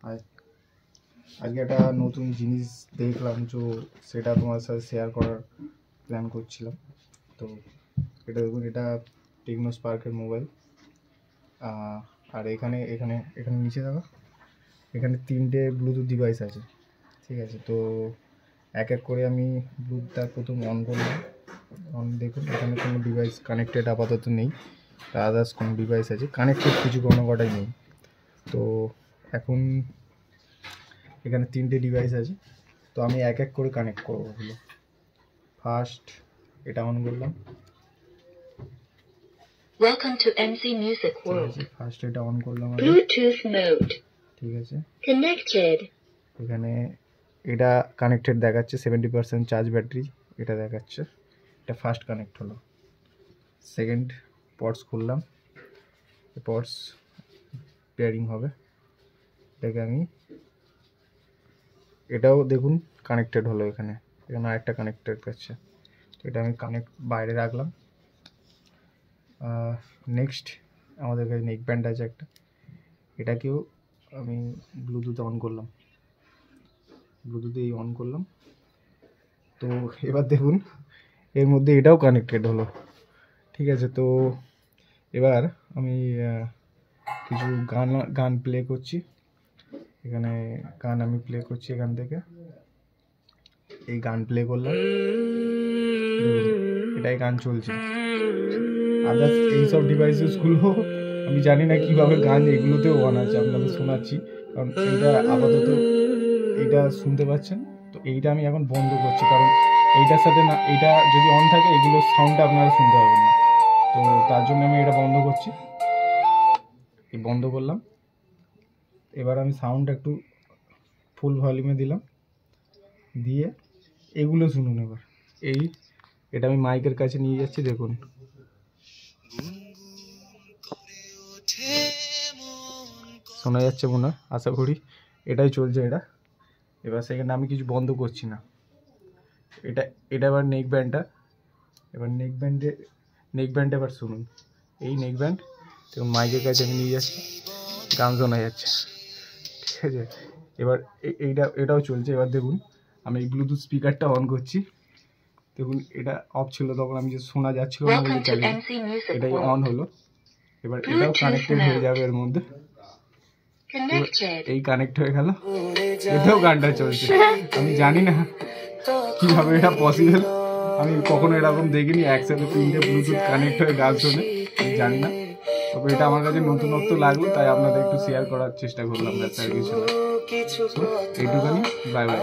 High, আজকে একটা নতুন জিনিস দেখলাম, তো সেটা তোমার সাথে শেয়ার করার প্ল্যান করছিলাম। তো এটা দেখুন, এটা টেকনো স্পার্কের মোবাইল। আর এখানে এখানে এখানে নিচে দেখো, এখানে 3টে ব্লুটুথ ডিভাইস আছে। ঠিক আছে, তো এক এক করে আমি ব্লুটুথটা প্রথম অন করলাম। দেখুন এখানে কোনো ডিভাইস কানেক্টেড আপাতত নেই, আদার্স কোনো ডিভাইস আছে কানেক্টেড, কিছু কোনো কটাই নেই। তো এখন এখানে 3টে ডিভাইস আছে, তো আমি এক এক করে কানেক্ট করবো। হলো ফার্স্ট এটা অন করলাম। Welcome to MC Music World. First এটা অন করলাম, Bluetooth mode. ঠিক আছে। Connected. এখানে এটা কানেক্টেড দেখাচ্ছে, 70% চার্জ ব্যাটারি এটা দেখাচ্ছে। এটা ফার্স্ট কানেক্ট হলো। সেকেন্ড পডস খুললাম, পডস পেয়ারিং হবে। এটাকে আমি, এটাও দেখুন কানেক্টেড হলো। এখানে এখানে আরেকটা কানেক্টেড পাচ্ছে, তো এটা আমি কানেক্ট বাইরে রাখলাম। নেক্সট আমাদের কাছে নেক ব্যান্ড আছে একটা, এটাকেও আমি ব্লুটুথে অন করলাম, ব্লুটুথে অন করলাম। তো এবার দেখুন এর মধ্যে এটাও কানেক্টেড হলো। ঠিক আছে, তো এবার আমি কিছু গান প্লে করছি। এখানে গান আমি প্লে করছি, এখান থেকে এই গান প্লে করলাম, এটাই গান চলছে। আদার্স এইসব ডিভাইসেসগুলো আমি জানি না কীভাবে গান এগুলোতেও অন আছে, আপনাদের শোনাচ্ছি, কারণ এইটা আপাতত এইটা শুনতে পাচ্ছেন। তো এইটা আমি এখন বন্ধ করছি, কারণ এইটার সাথে না, এইটা যদি অন থাকে এগুলোর সাউন্ডটা আপনারা শুনতে পাবেন না। তো তার জন্য আমি এটা বন্ধ করছি। এই বন্ধ করলাম। এবার আমি সাউন্ডটা একটু ফুল ভলিউমে দিলাম, দিয়ে এগুলো শুনুন। এবার এটা আমি মাইকের কাছে নিয়ে যাচ্ছি, দেখুন শোনা যাচ্ছে মনে হয়, আশা করি এটাই চলছে এটা। এবার সেখানে আমি কিছু বন্ধ করছি না। এটা এবার নেক ব্যান্ডটা, এবার নেক ব্যান্ড এবার শুনুন। এই নেক ব্যান্ড দেখুন মাইকের কাছে আমি নিয়ে যাচ্ছি, গান শোনা যাচ্ছে। ঠিক আছে, এবার এটাও চলছে। এবার দেখুন আমি এই ব্লুটুথ স্পিকারটা অন করছি, দেখুন এটা অফ ছিল তখন, আমি যে শোনা যাচ্ছিল না বলে চালিয়ে, এটাই অন হলো। এবার এটাও কানেক্টেড হয়ে যাবে এর মধ্যে, এই কানেক্ট হয়ে গেল, এটাও গানটা চলছে। আমি জানি না কিভাবে এটা পসিবল, আমি কখনো এরকম দেখিনি একসাথে 3টে ব্লুটুথ কানেক্ট হয়ে গান শোনে, আমি জানি না। তবে এটা আমার কাছে নতুনত্ব লাগলো, তাই আপনাদের একটু শেয়ার করার চেষ্টা করলাম। ব্যাপার কিছু না, এইটুখানি। Bye bye.